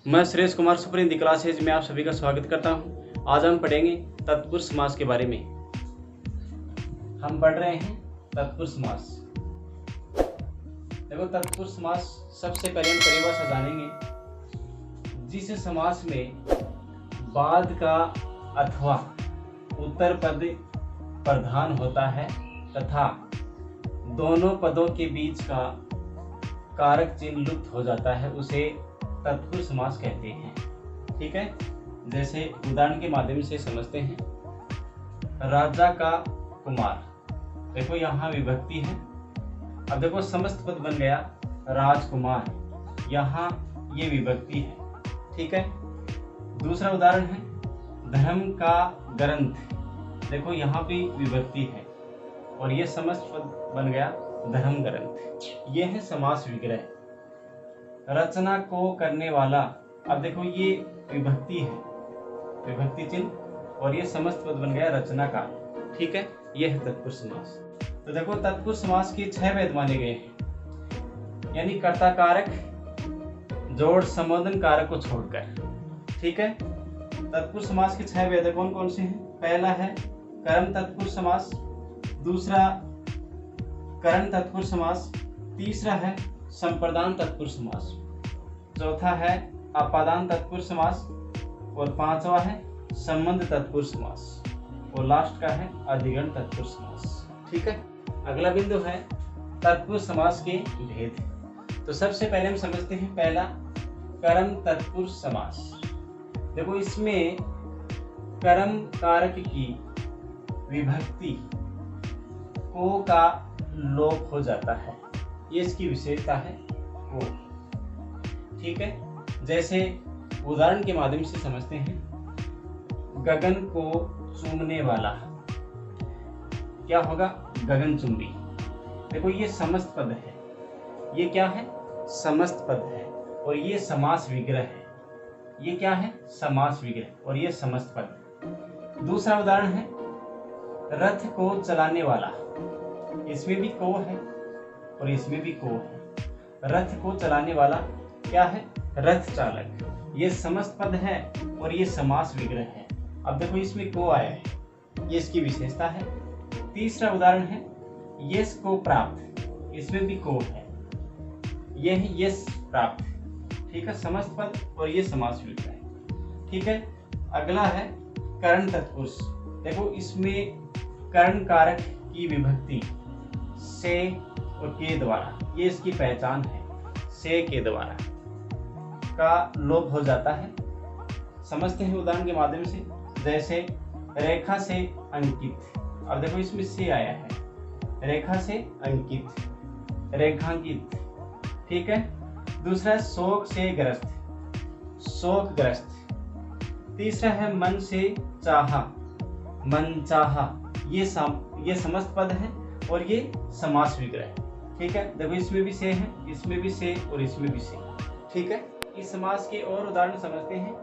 मैं Suresh Kumar super Hindi classes में आप सभी का स्वागत करता हूं। आज हम पढ़ेंगे तत्पुरुष समास के बारे में। हम पढ़ रहे हैं तत्पुरुष समास। देखो, तत्पुरुष समास सबसे पहले हम परिभाषा जानेंगे। जिस समास में बाद का अथवा उत्तर पद प्रधान होता है तथा दोनों पदों के बीच का कारक चिन्ह लुप्त हो जाता है, उसे तत्पुरुष समास कहते हैं। ठीक है, जैसे उदाहरण के माध्यम से समझते हैं। राजा का कुमार, देखो यहाँ विभक्ति है। अब देखो समस्त पद बन गया राजकुमार, यहाँ ये विभक्ति है। ठीक है, दूसरा उदाहरण है धर्म का ग्रंथ, देखो यहाँ भी विभक्ति है और ये समस्त पद बन गया धर्म ग्रंथ। ये है समास विग्रह। रचना को करने वाला, अब देखो ये विभक्ति है, विभक्ति चिन्ह, और ये समस्त पद बन गया रचना का। ठीक है, ये है तत्पुरुष समास। तो देखो तत्पुरुष समास के 6 भेद माने गए हैं, यानी कर्ता कारक, जोड़, संबोधन कारक को छोड़कर। ठीक है, तत्पुरुष समास के 6 भेद कौन कौन से हैं? पहला है कर्म तत्पुरुष समास, दूसरा करण तत्पुरुष समास, तीसरा है संप्रदान तत्पुरुष समास, चौथा है अपादान तत्पुरुष समास, और पांचवा है संबंध तत्पुरुष समास, और लास्ट का है अधिगण तत्पुरुष समास। ठीक है, अगला बिंदु है तत्पुरुष समास के भेद। तो सबसे पहले हम समझते हैं पहला कर्म तत्पुरुष समास। देखो इसमें कर्म कारक की विभक्ति को का लोप हो जाता है, ये इसकी विशेषता है को। ठीक है, जैसे उदाहरण के माध्यम से समझते हैं। गगन को चूमने वाला, क्या होगा? गगनचुंबी। देखो ये समस्त पद है, ये क्या है? समस्त पद है, और ये समास विग्रह है। ये क्या है? समास विग्रह, और ये समस्त पद। दूसरा उदाहरण है रथ को चलाने वाला, इसमें भी को है और इसमें भी को है। रथ को चलाने वाला क्या है? रथ चालक। ये समस्त पद है और ये समास विग्रह है। अब देखो इसमें को आया है, ये इसकी विशेषता है। तीसरा उदाहरण है यश को प्राप्त, इसमें भी को है, ये है यश प्राप्त। ठीक है, समस्त पद और ये समास विग्रह है। ठीक है, अगला है करण तत्पुरुष। देखो इसमें करण कारक की विभक्ति से और के द्वारा, ये इसकी पहचान है, से के द्वारा का लोप हो जाता है। समझते हैं उदाहरण के माध्यम से। जैसे रेखा से अंकित, अब देखो इसमें से आया है, रेखा से अंकित, रेखांकित। ठीक है, दूसरा शोक से ग्रस्त, शोकग्रस्त। तीसरा है मन से चाहा, मन चाहा। ये समस्त पद है और ये समास विग्रह है। ठीक है, देखो इसमें भी से है, इसमें भी से और इसमें भी से। ठीक है, इस समास के और उदाहरण समझते हैं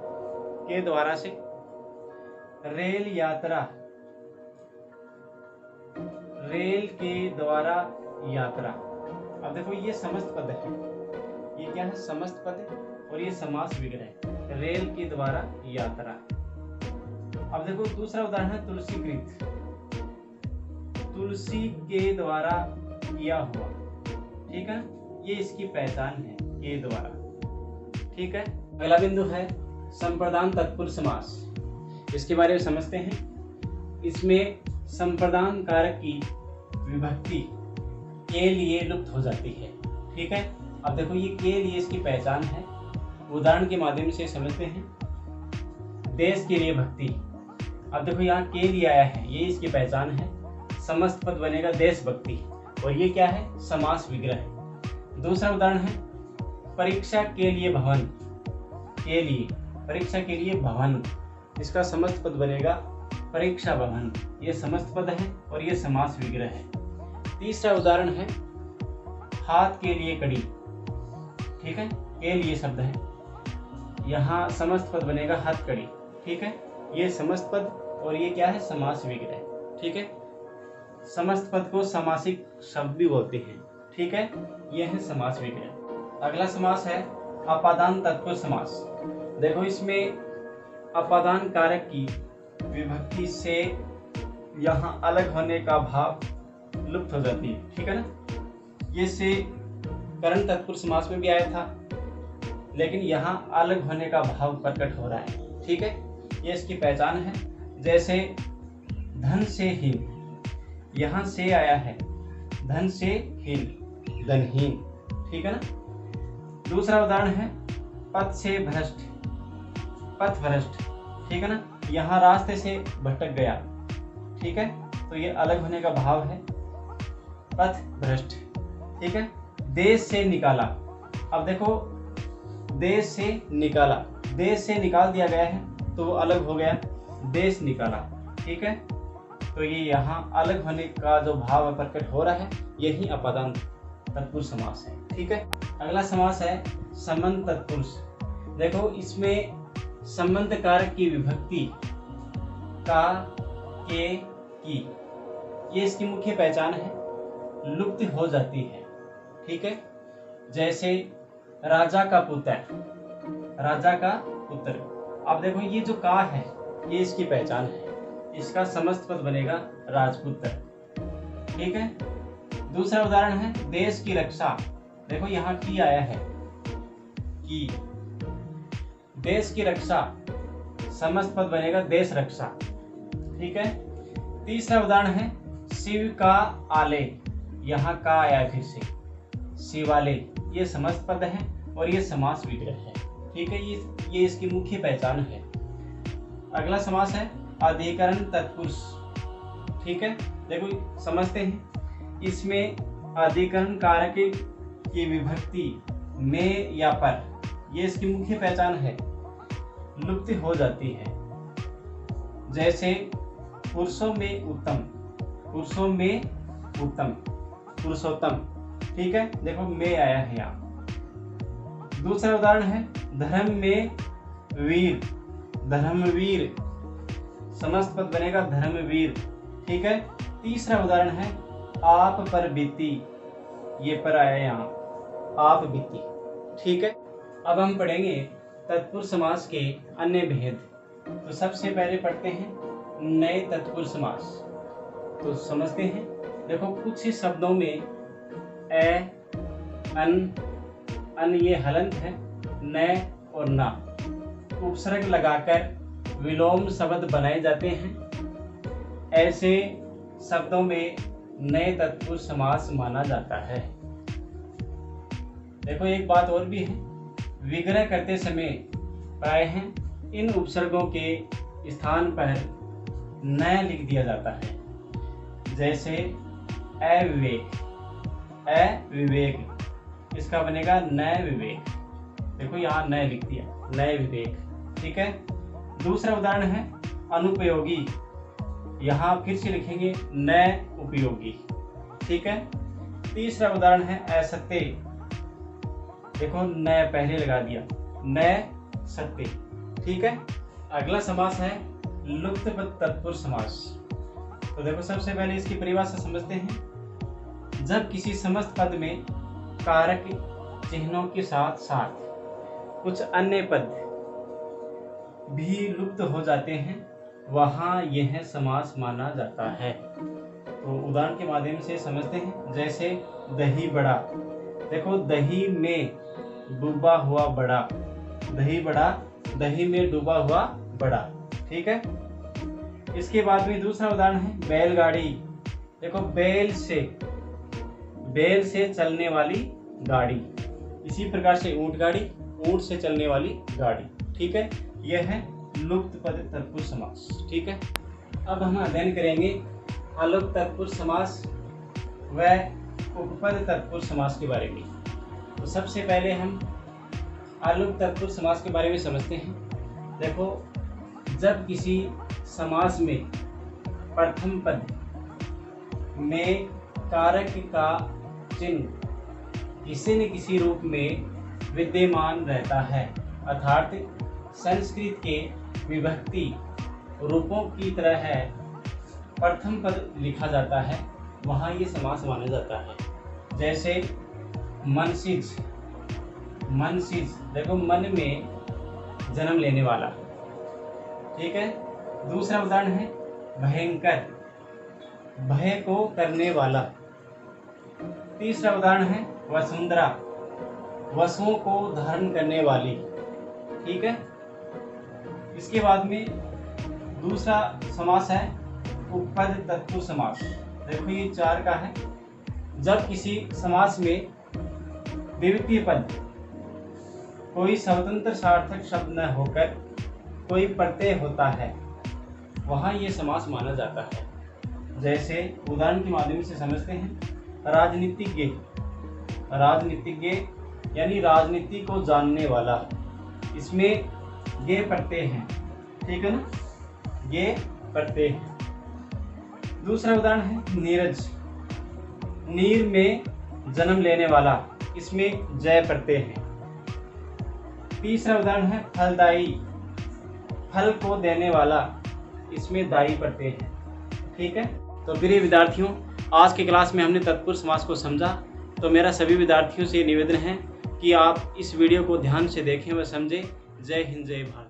के द्वारा से। रेल यात्रा, रेल के द्वारा यात्रा। अब देखो ये समस्त पद है, ये क्या है? समस्त पद है और ये समास विग्रह है, रेल के द्वारा यात्रा। अब देखो दूसरा उदाहरण है तुलसीकृत, तुलसी के द्वारा किया हुआ। ठीक है, ये इसकी पहचान है, के द्वारा। ठीक है, अगला बिंदु है संप्रदान तत्पुरुष समास। इसके बारे में समझते हैं। इसमें संप्रदान कारक की विभक्ति के लिए लुप्त हो जाती है। ठीक है, अब देखो ये के लिए इसकी पहचान है। उदाहरण के माध्यम से समझते हैं। देश के लिए भक्ति, अब देखो यहाँ के लिए आया है, ये इसकी पहचान है। समस्त पद बनेगा देशभक्ति, और ये क्या है? समास विग्रह है। दूसरा उदाहरण है परीक्षा के लिए भवन, के लिए, परीक्षा के लिए भवन, इसका समस्त पद बनेगा परीक्षा भवन। ये समस्त पद है और ये समास विग्रह है। तीसरा उदाहरण है हाथ के लिए कड़ी। ठीक है, के लिए शब्द है, यहाँ समस्त पद बनेगा हथकड़ी। ठीक है, ये समस्त पद और ये क्या है? समास विग्रह। ठीक है, समस्त पद को समासिक शब्द भी बोलते हैं। ठीक है, यह है समास विग्रह। अगला समास है अपादान तत्पुरुष समास। देखो इसमें अपादान कारक की विभक्ति से यहाँ अलग होने का भाव लुप्त हो जाती है, ठीक है ना। ये से करण तत्पुरुष समास में भी आया था, लेकिन यहाँ अलग होने का भाव प्रकट हो रहा है, ठीक है। ये इसकी पहचान है। जैसे धन से हीन, यहाँ से आया है, धन से हीन, धनहीन, ठीक है ना। दूसरा उदाहरण है पथ से भ्रष्ट, पथ भ्रष्ट, ठीक है ना। यहाँ रास्ते से भटक गया, ठीक है, तो ये अलग होने का भाव है, पथ भ्रष्ट, ठीक है। देश से निकाला, अब देखो देश से निकाला, देश से निकाल दिया गया है तो वो अलग हो गया, देश निकाला, ठीक है। तो ये यहाँ अलग होने का जो भाव प्रकट हो रहा है, यही अपादान तत्पुरुष समास है, ठीक है। अगला समास है संबंध तत्पुरुष। देखो इसमें संबंध कारक की विभक्ति का, के, की, ये इसकी मुख्य पहचान है, लुप्त हो जाती है, ठीक है। जैसे राजा का पुत्र, राजा का पुत्र। अब देखो ये जो का है ये इसकी पहचान है, इसका समस्त पद बनेगा राजपुत्र, ठीक है। दूसरा उदाहरण है देश की रक्षा। देखो यहाँ की आया है, की, देश की रक्षा, समस्त पद बनेगा देश रक्षा, ठीक है। तीसरा उदाहरण है शिव का आलय, यहाँ का आया है फिर से, शिवालय, ये समस्त पद है और ये समास विग्रह है, ठीक है। ये इसकी मुख्य पहचान है। अगला समास है अधिकरण तत्पुरुष, ठीक है। देखो समझते हैं, इसमें अधिकरण कारक की विभक्ति में या पर, ये इसकी मुख्य पहचान है, लुप्त हो जाती है। जैसे पुरुषों में उत्तम, पुरुषों में उत्तम, पुरुषोत्तम, ठीक है। देखो में आया है यहाँ। दूसरा उदाहरण है धर्म में वीर, धर्मवीर, समस्त पद बनेगा धर्मवीर, ठीक है। तीसरा उदाहरण है आप पर बीती, ये पर आया यहाँ, आप बीती, ठीक है। अब हम पढ़ेंगे तत्पुरुष समास के अन्य भेद। तो सबसे पहले पढ़ते हैं नए तत्पुरुष समास। तो समझते हैं, देखो कुछ ही शब्दों में ए, अन ये हलंत है, न और ना, उपसर्ग लगाकर विलोम शब्द बनाए जाते हैं। ऐसे शब्दों में नए तत्पुरुष समास माना जाता है। देखो एक बात और भी है, विग्रह करते समय प्रायः इन उपसर्गों के स्थान पर न लिख दिया जाता है। जैसे अविवेक, अविवेक, इसका बनेगा न विवेक, देखो यहाँ न लिख दिया, न विवेक, ठीक है। दूसरा उदाहरण है अनुपयोगी, यहाँ फिर से लिखेंगे न उपयोगी, ठीक है। तीसरा उदाहरण है असत्य, देखो न पहले लगा दिया, न सत्य, ठीक है। अगला समास है लुप्त तत्पुरुष समास। तो देखो सबसे पहले इसकी परिभाषा समझते हैं। जब किसी समस्त पद में कारक चिन्हों के साथ साथ कुछ अन्य पद भी लुप्त हो जाते हैं, वहाँ यह समास माना जाता है। तो उदाहरण के माध्यम से समझते हैं। जैसे दही बड़ा, देखो दही में डूबा हुआ बड़ा, दही बड़ा, दही में डूबा हुआ बड़ा, ठीक है। इसके बाद में दूसरा उदाहरण है बैलगाड़ी। देखो बैल से चलने वाली गाड़ी, इसी प्रकार से ऊंट गाड़ी, ऊंट से चलने वाली गाड़ी, ठीक है। यह है लुप्त पद तत्पुरुष समास, ठीक है। अब हम अध्ययन करेंगे अलुप्त तत्पुरुष समास व उपपद तत्पुरुष समास के बारे में। तो सबसे पहले हम अलुप्त तत्पुरुष समास के बारे में समझते हैं। देखो जब किसी समास में प्रथम पद में कारक का चिन्ह किसी न किसी रूप में विद्यमान रहता है, अर्थात संस्कृत के विभक्ति रूपों की तरह है, प्रथम पद लिखा जाता है, वहाँ ये समास माना जाता है। जैसे मनसिज, मनसीज, देखो मन में जन्म लेने वाला। ठीक है। दूसरा उदाहरण है भयंकर, भय को करने वाला। तीसरा उदाहरण है वसुंधरा, वसुओं को धारण करने वाली। ठीक है। इसके बाद में दूसरा समास है उपपद तत्पुरुष समास। देखो ये 4 का है। जब किसी समास में द्वितीय पद कोई स्वतंत्र सार्थक शब्द न होकर कोई प्रत्यय होता है, वहाँ ये समास माना जाता है। जैसे उदाहरण के माध्यम से समझते हैं। राजनीतिज्ञ, राजनीतिज्ञ यानी राजनीति को जानने वाला, इसमें गे प्रत्यय हैं। ठीक है ना, गे प्रत्यय हैं। दूसरा उदाहरण है नीरज, नीर में जन्म लेने वाला, इसमें जय प्रत्यय है। तीसरा उदाहरण है फलदायी, फल को देने वाला, इसमें दायी प्रत्यय है। ठीक है। तो प्रिय विद्यार्थियों, आज की क्लास में हमने तत्पुरुष समास को समझा। तो मेरा सभी विद्यार्थियों से निवेदन है कि आप इस वीडियो को ध्यान से देखें व समझें। जय हिंद, जय भारत।